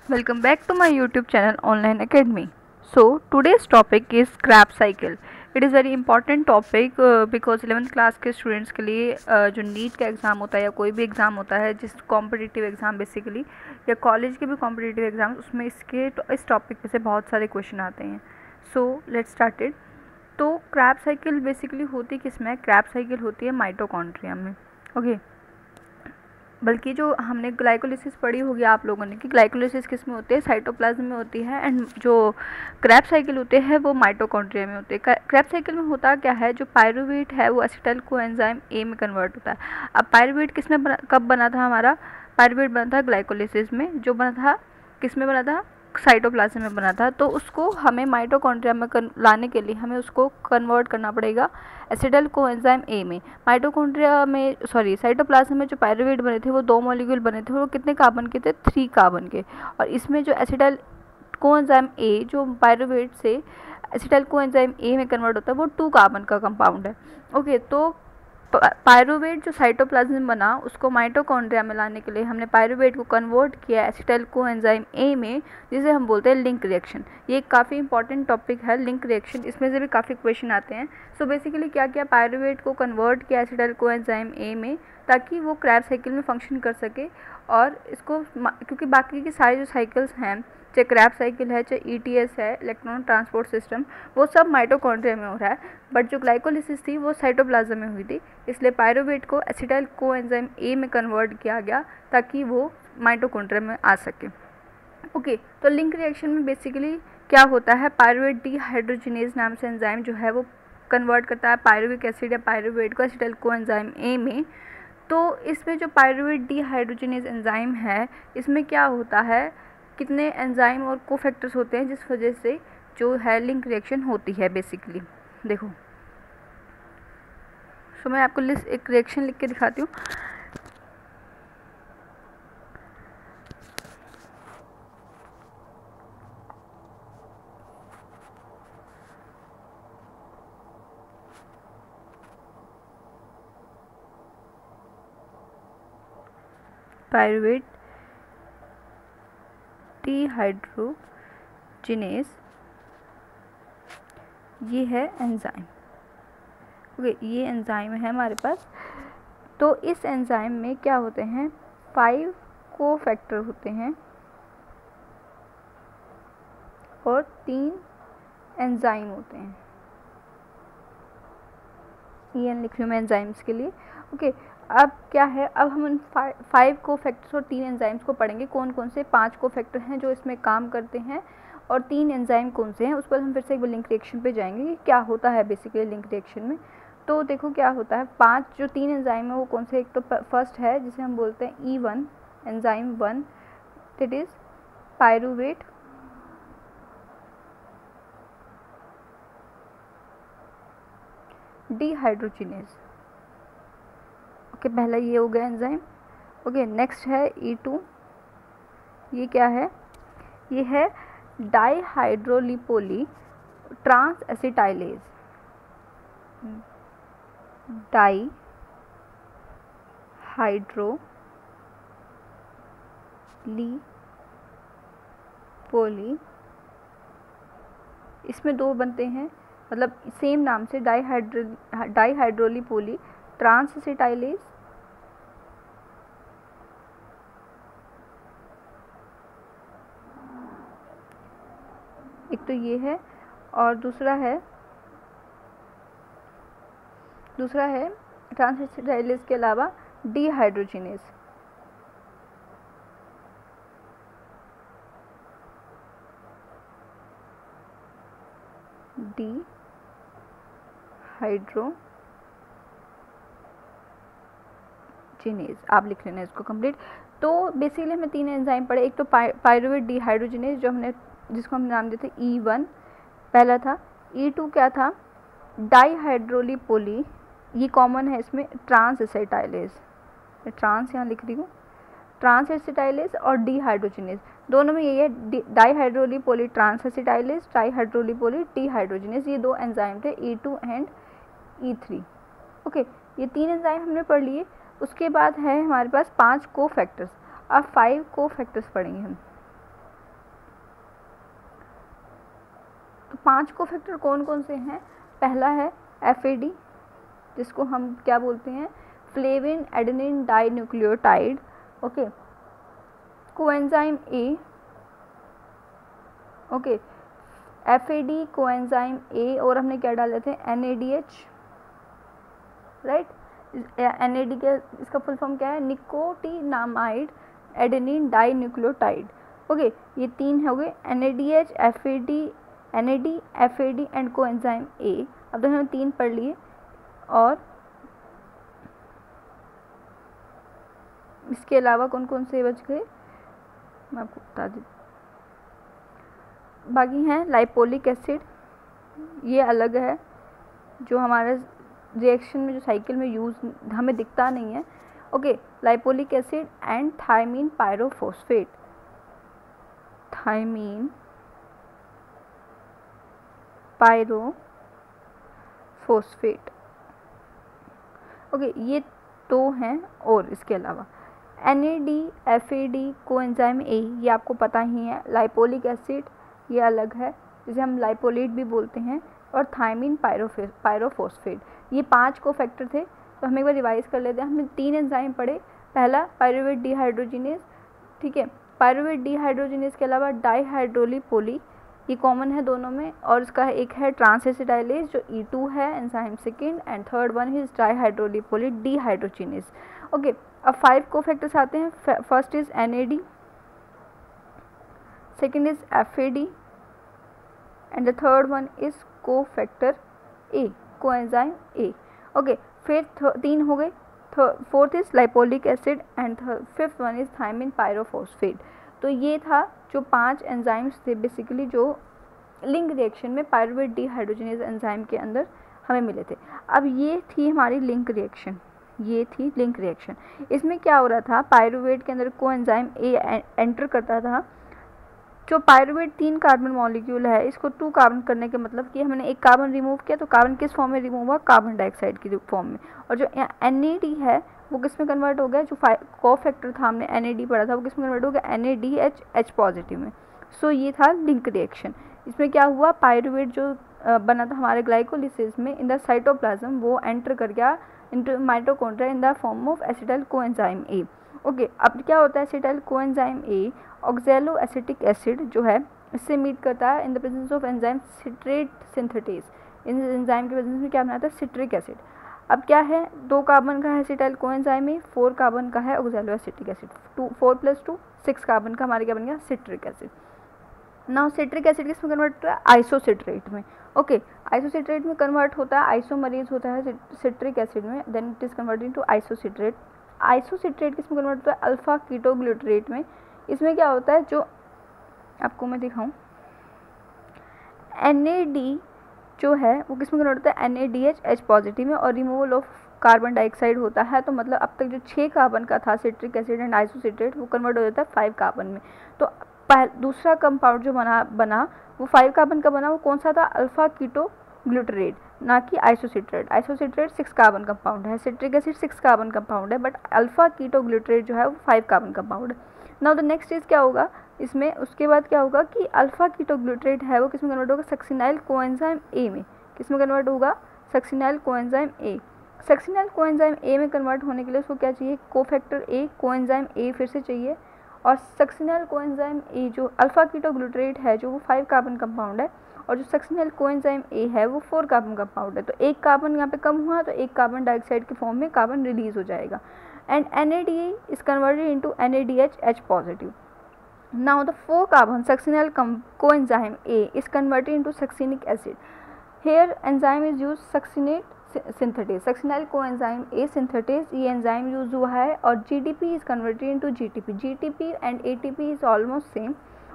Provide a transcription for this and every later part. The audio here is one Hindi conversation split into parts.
Welcome back to my YouTube channel Online Academy. So today's topic is Krebs cycle. It is very important topic because 11th class के स्टूडेंट्स के लिए जो नीट का एग्ज़ाम होता है या कोई भी एग्ज़ाम होता है जिस कॉम्पिटिटिव एग्ज़ाम बेसिकली या कॉलेज के भी कॉम्पिटिटिव एग्ज़ाम उसमें इस टॉपिक पे से बहुत सारे क्वेश्चन आते हैं. So let's started. तो क्रैब्स साइकिल बेसिकली होती किस में? क्रैब्स साइकिल होती है माइटोकॉन्ड्रिया में. ओके बल्कि जो हमने ग्लाइकोलिसिस पढ़ी होगी आप लोगों ने कि ग्लाइकोलिसिस किस में होती है, साइटोप्लाज्म में होती है, एंड जो क्रैब्स साइकिल होते हैं वो माइटोकॉन्ड्रिया में होते हैं. क्रैब्स साइकिल में होता क्या है, जो पायरुवेट है वो एसिटाइल कोएंजाइम ए में कन्वर्ट होता है. अब पायरुवेट किस में कब बना था हमारा? पायरुवेट बना था ग्लाइकोलिसिस में, जो बना था किस में बना था? साइटोप्लाज्म में बना था. तो उसको हमें माइटोकॉन्ड्रिया में लाने के लिए हमें उसको कन्वर्ट करना पड़ेगा एसिटाइल कोएंजाइम ए में. माइटोकॉन्ड्रिया में साइटोप्लाज्म में जो पायरुवेट बने थे वो 2 मॉलिक्यूल बने थे. वो कितने कार्बन के थे? 3 कार्बन के. और इसमें जो एसिटाइल कोएंजाइम ए जो पायरुवेट से एसिटाइल कोएंजाइम ए में कन्वर्ट होता है वो 2 कार्बन का कंपाउंड है. ओके तो पायरुवेट जो साइटोप्लाज्म बना उसको माइटोकॉन्ड्रिया में लाने के लिए हमने पायरुवेट को कन्वर्ट किया एसिटाइल कोएंजाइम ए में, जिसे हम बोलते हैं लिंक रिएक्शन. ये एक काफ़ी इंपॉर्टेंट टॉपिक है लिंक रिएक्शन, इसमें से भी काफ़ी क्वेश्चन आते हैं. सो बेसिकली क्या किया, पायरुवेट को कन्वर्ट किया एसिटाइल कोएंजाइम ए में ताकि वो क्रैब्स साइकिल में फंक्शन कर सके. और इसको क्योंकि बाकी की सारी जो साइकिल्स हैं, चाहे क्रैब्स साइकिल है, चाहे ETS है, इलेक्ट्रॉन ट्रांसपोर्ट सिस्टम, वो सब माइटोकॉन्ड्रिया में हो रहा है. बट जो ग्लाइकोलिसिस थी वो साइटोप्लाज्म में हुई थी. इसलिए पायरुवेट को एसिटाइल कोएंजाइम ए में कन्वर्ट किया गया ताकि वो माइटोकॉन्ड्रिया में आ सके. ओके तो लिंक रिएक्शन में बेसिकली क्या होता है, पायरुवेट डीहाइड्रोजिनेज नाम से एंजाइम जो है वो कन्वर्ट करता है पायरुविक एसिड या पायरुवेट को एसिटाइल कोएंजाइम ए में. तो इसमें जो पायरुवेट डीहाइड्रोजिनेज एंजाइम है इसमें क्या होता है, कितने एंजाइम और कोफैक्टर्स होते हैं जिस वजह से जो है लिंक रिएक्शन होती है बेसिकली. देखो सो मैं आपको लिस्ट एक रिएक्शन लिख के दिखाती हूँ. पायरुवेट डीहाइड्रोजिनेज ये है एंजाइम. ओके ये एंजाइम है हमारे पास. तो इस एंजाइम में क्या होते हैं, 5 कोफैक्टर होते हैं और 3 एंजाइम होते हैं. EN लिख रही हूँ मैं एंजाइम्स के लिए. ओके अब क्या है, अब हम उन 5 कोफैक्टर्स और 3 एंजाइम्स को पढ़ेंगे. कौन कौन से 5 कोफैक्टर हैं जो इसमें काम करते हैं और 3 एंजाइम कौन से हैं, उस पर हम फिर से एक बार लिंक रिएक्शन पे जाएंगे कि क्या होता है बेसिकली लिंक रिएक्शन में. तो देखो क्या होता है, 5 जो 3 एंजाइम है वो कौन से, एक तो फर्स्ट है जिसे हम बोलते हैं E1 enzyme 1, that is pyruvate dehydrogenase. Okay पहला ये हो गया एंजाइम. ओके नेक्स्ट है E2. ये क्या है, ये है डाईहाइड्रोलिपोली ट्रांस एसिटाइलेज. डाईहाइड्रोलिपोली इसमें 2 बनते हैं, मतलब सेम नाम से डाईहाइड्रोलिपोली ट्रांस एसिटाइलेज. एक तो ये है और दूसरा है ट्रांस एसिटाइलेज के अलावा डीहाइड्रोजिनेज. डीहाइड्रोजिनेज आप लिख लेना इसको कंप्लीट. तो बेसिकली हमें 3 एंजाइम पढ़े. एक तो पायरुवेट डीहाइड्रोजिनेज जो हमने जिसको हम नाम देते E1 पहला था. E2 क्या था, डाईहाइड्रोलिपोली, ये कॉमन है इसमें ट्रांस एसिटाइलेज. मैं ट्रांस यहाँ लिख रही हूँ, ट्रांस एसिटाइलेज और डीहाइड्रोजिनेज दोनों में यही है, डाईहाइड्रोलिपोली ट्रांस एसिटाइलेज, डाईहाइड्रोलिपोली डीहाइड्रोजिनेज. ये 2 एंजाइम थे E2 एंड E3. ओके ये 3 एंजाइम हमने पढ़ लिए. उसके बाद है हमारे पास 5 कोफैक्टर्स. अब 5 कोफैक्टर्स पढ़ेंगे हम. 5 कोफैक्टर कौन कौन से हैं? पहला है FAD, जिसको हम क्या बोलते हैं? Flavin adenine dinucleotide. Okay, coenzyme A, okay, FAD coenzyme A, और हमने क्या डाले थे? NADH, right. NAD का इसका फुल फॉर्म क्या है? Nicotinamide adenine dinucleotide. Okay, ये 3 हो गए, NADH, NAD, FAD and coenzyme A। अब तक हमने 3 पढ़ लिए, और इसके अलावा कौन कौन से बच गए मैं आपको बता देती। बाकी हैं लाइपोलिक एसिड, ये अलग है, जो हमारे रिएक्शन में, जो साइकिल में यूज़ हमें दिखता नहीं है। Okay, lipoic acid and thiamine pyrophosphate, thiamine pyrophosphate. Okay, ये 2 हैं, और इसके अलावा NAD, FAD कोएंजाइम A, ये आपको पता ही है। लाइपोलिक एसिड ये अलग है, जिसे हम लाइपोलेट भी बोलते हैं, और थायमीन पायरोफॉस्फेट, ये 5 कोफैक्टर थे। तो हम एक बार रिवाइज कर लेते हैं। हमने 3 एंजाइम पढ़े। पहला पायरुवेट डिहाइड्रोजिनेज, ठीक है। पायरुवेट डिहाइड्रोजिनेज के अलावा डाईहाइड्रोली पोली, ये कॉमन है दोनों में, और इसका एक है ट्रांसएसिडाइलेज जो E2 है enzyme second, and third one is dihydrolipoyl dehydrogenase. Okay, अब 5 कोफैक्टर्स आते हैं। First is NAD, second is FAD, and the third one is cofactor A, coenzyme A। Okay, फिर 3 हो गए। Fourth is lipoic acid, and fifth one is thiamine pyrophosphate. तो ये था जो 5 एंजाइम्स थे बेसिकली, जो लिंक रिएक्शन में पायरुवेट डिहाइड्रोजिनेज एंजाइम के अंदर हमें मिले थे। अब ये थी हमारी लिंक रिएक्शन, ये थी लिंक रिएक्शन। इसमें क्या हो रहा था? पायरुवेट के अंदर कोएंजाइम A एंटर करता था। जो पायरुवेट 3 कार्बन मॉलिक्यूल है, इसको 2 कार्बन करने के मतलब कि हमने एक कार्बन रिमूव किया, तो कार्बन किस फॉर्म में रिमूव हुआ? कार्बन डाइऑक्साइड की फॉर्म में। और जो NAD है वो किस में कन्वर्ट हो गया? जो कोफैक्टर था, हमने NAD पढ़ा था, वो किस में कन्वर्ट हो गया? NADH, H पॉजिटिव में। सो ये था लिंक रिएक्शन। इसमें क्या हुआ? पायरुवेट जो बना था हमारे ग्लाइकोलिसिस में इन द साइटोप्लाज्म, वो एंटर कर गया into mitochondria in the form of acetyl coenzyme A। Okay, अब क्या होता है? Acetyl coenzyme A oxalo acetic acid जो है, इससे मीट करता है इन the presence of enzyme citrate synthetase. In enzyme के प्रेजेंस में क्या बनाता है? Citric acid. अब क्या है? 2 कार्बन का है एसिटाइल कोएंजाइम A, 4 कार्बन का है ऑक्सैलो एसिटिक एसिड। 4 + 2 6 कार्बन का हमारे क्या बन गया? Citric acid. Now citric acid किस में कन्वर्ट होता है? आइसोसिट्रेट में। ओके, आइसोसिट्रेट में कन्वर्ट होता है, आइसोमरीज होता है सिट्रिक एसिड में, then it is converted to isocitrate. Isocitrate किस में कन्वर्ट होता है? अल्फा कीटोग्लूटरेट में। इसमें क्या होता है? जो आपको मैं दिखाऊं, NAD जो है वो किस में कन्वर्ट होता है? NADH, H पॉजिटिव में, और रिमूवल ऑफ कार्बन डाइऑक्साइड होता है। तो मतलब अब तक जो 6 कार्बन का था सिट्रिक एसिड एंड आइसोसिट्रेट, वो कन्वर्ट हो जाता है 5 कार्बन में। तो दूसरा कंपाउंड जो बना वो 5 कार्बन का बना, वो कौन सा था? अल्फा कीटोग्लूटरेट, ना कि आइसोसिट्रेट। आइसोसिट्रेट 6 कार्बन कंपाउंड है, सिट्रिक एसिड 6 कार्बन कंपाउंड है, बट अल्फा कीटोग्लूटरेट जो है वो 5 कार्बन कंपाउंड है। नाउ द नेक्स्ट चीज़ क्या होगा इसमें? उसके बाद क्या होगा कि अल्फा कीटोग्लूटरेट है वो किस में कन्वर्ट होगा? सक्सिनाइल कोएंजाइम A में। किस में कन्वर्ट होगा? Succinyl coenzyme A। Succinyl coenzyme A में कन्वर्ट होने के लिए उसको क्या चाहिए? कोफैक्टर A, कोएंजाइम A फिर से चाहिए। और सक्सिनाइल कोएंजाइम A जो अल्फा कीटोग्लूटरेट है, जो वो 5 कार्बन कंपाउंड है, और जो सक्सिनाइल कोएंजाइम A है वो 4 कार्बन कंपाउंड है। तो एक कार्बन यहाँ पे कम हुआ, तो एक कार्बन डाइऑक्साइड के फॉर्म में कार्बन रिलीज हो जाएगा, and NADA is converted into NADH, H positive. Now the 4 carbon succinyl coenzyme A is converted into succinic acid. Here enzyme is used succinate synthetase, succinyl coenzyme A synthetase, ये enzyme यूज हुआ है, और GDP is converted into GTP. GTP and ATP is almost same,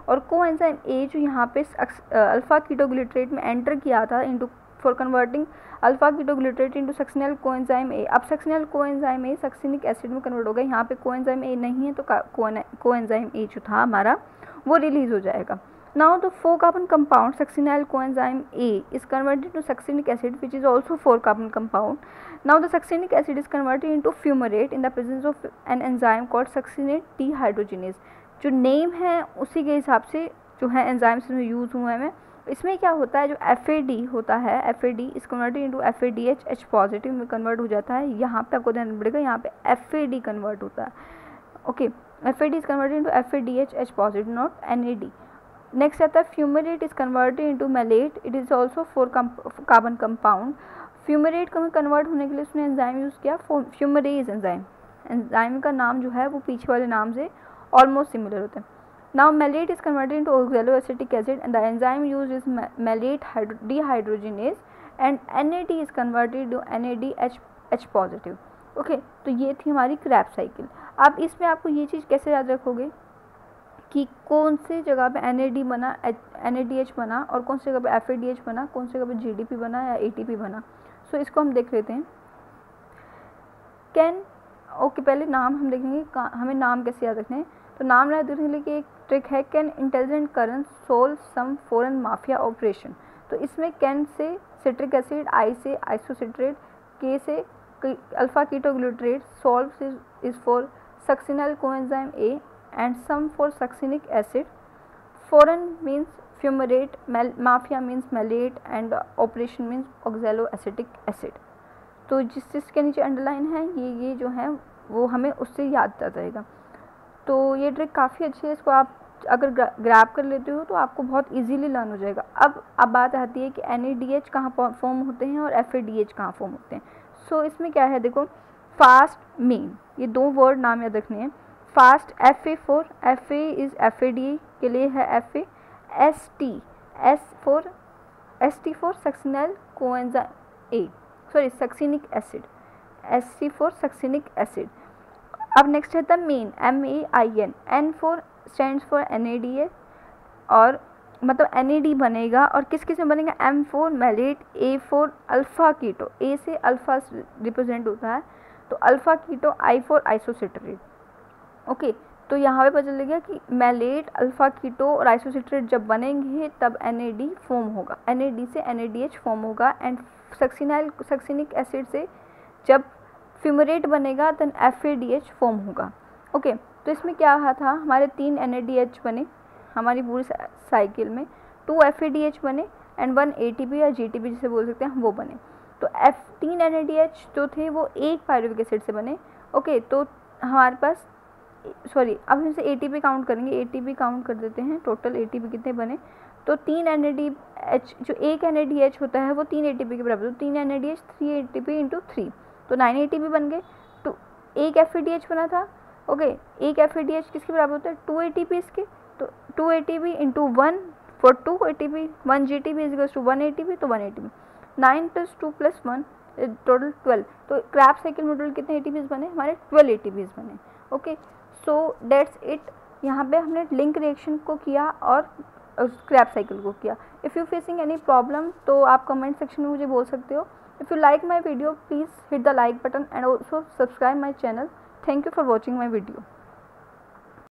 और कोएंजाइम A जो यहाँ पे अल्फा कीटोग्लूटरेट में एंटर किया था into for converting alpha ketoglutarate into succinyl coenzyme A। अब succinyl coenzyme A succinic acid में कन्वर्ट हो गया। यहाँ पे कोएंजाइम A नहीं है, तो कोएंजाइम A जो था हमारा वो रिलीज हो जाएगा। Now the 4 carbon compound succinyl coenzyme A is converted to succinic acid which is also 4 carbon compound. Now the succinic acid is converted into fumarate in the presence of an enzyme called succinate dehydrogenase. जो नेम है उसी के हिसाब से जो है एंजाइम्स में यूज हुए हैं, इसमें क्या होता है, जो FAD होता है, FAD is converted into FADH, H positive में कन्वर्ट हो जाता है। यहाँ पे आपको ध्यान पड़ेगा, यहाँ पे FAD कन्वर्ट होता है। Okay, FAD is converted into FADH, H positive, not NAD। Next आता है fumarate is converted into malate, it is also 4 carbon compound. Fumarate को कन्वर्ट होने के लिए उसने एंजाइम यूज़ किया, फ्यूमरेज एंजाइम। एंजाइम का नाम जो है वो पीछे वाले नाम से ऑलमोस्ट सिमिलर होते हैं। Now malate is converted into oxaloacetic acid and the enzyme used is malate dehydrogenase and NAD is converted into NADH positive। Okay, तो ये थी हमारी क्रैब साइकिल। अब इसमें आपको ये चीज़ कैसे याद रखोगे कि कौन सी जगह पे NAD बना, NADH बना, और कौन सी जगह पे FADH बना, कौन सी जगह पे GDP बना या ATP बना। सो इसको हम देख लेते हैं। कैन, ओके, पहले नाम हम देखेंगे, हमें नाम कैसे याद रखने हैं। तो नाम याद रखने के लिए एक ट्रिक है, can intelligent current solve some foreign mafia operation. तो इसमें कैन से सिट्रिक एसिड, आई से आइसोसिट्रेट, के से alpha ketoglutarate, solve is for succinyl coenzyme A and some for succinic acid. Foreign means fumarate, mafia means malate and operation means oxaloacetic acid. तो जिस चीज़ के नीचे अंडरलाइन है ये जो है वो हमें उससे याद आता रहेगा। तो ये ट्रिक काफ़ी अच्छी है, इसको आप अगर ग्रैब कर लेते हो तो आपको बहुत इजीली लर्न हो जाएगा। अब बात आती है कि NADH कहाँ फॉर्म होते हैं और FADH कहाँ फॉर्म होते हैं। सो इसमें क्या है, देखो, फास्ट, मेन, ये 2 वर्ड नाम याद रखने हैं। Fast FA4, FA is FAD के लिए है FA, ST for succinyl coenzyme A, sorry succinic acid, SC for succinic acid. अब नेक्स्ट है the main, MAIN, N for stands for NADH, और मतलब NAD बनेगा, और किस किस में बनेगा, M for malate, A for alpha keto, A से अल्फ़ा रिप्रेजेंट होता है, तो alpha keto, I for isocitrate. Okay, तो यहाँ पे पता चलेगा कि मैलेट, अल्फ़ा कीटो और आइसोसिट्रेट जब बनेंगे तब NAD फॉर्म होगा, NAD से NADH फॉर्म होगा, एंड सक्सिनिक एसिड से जब फ्यूमरेट बनेगा देन FADH फॉर्म होगा। ओके, तो इसमें क्या रहा था, हमारे 3 NADH बने हमारी पूरी साइकिल में, 2 FADH बने एंड 1 ATP या GTP जिसे बोल सकते हैं वो बने। तो 3 NADH जो थे वो एक पायरुविक एसिड से बने। ओके, तो हमारे पास, सॉरी, अब हम इसे ATP काउंट करेंगे, ATP काउंट कर देते हैं, टोटल ATP कितने बने। तो 3 NADH, जो एक NADH होता है वो 3 ATP के बराबर, तो 3 NADH 3 ATP इंटू 3, तो 9 ATP बन गए। तो एक FADH बना था। ओके, एक FADH किसके बराबर होता है, 2 ATP इसके, तो 2 ATP into 1 for 2 ATP, 1 GTP is equals to 1 ATP, तो 1 ATP, 9 + 2 + 1 टोटल 12। तो क्रैब साइकिल में टोटल कितने ATPs बने, हमारे 12 ATPs बने। Okay, so that's it. यहाँ पे हमने लिंक रिएक्शन को किया और क्रैब साइकिल को किया। If you facing any problem तो आप कमेंट सेक्शन में मुझे बोल सकते हो। If you like my video, please hit the like button and also subscribe my channel. Thank you for watching my video.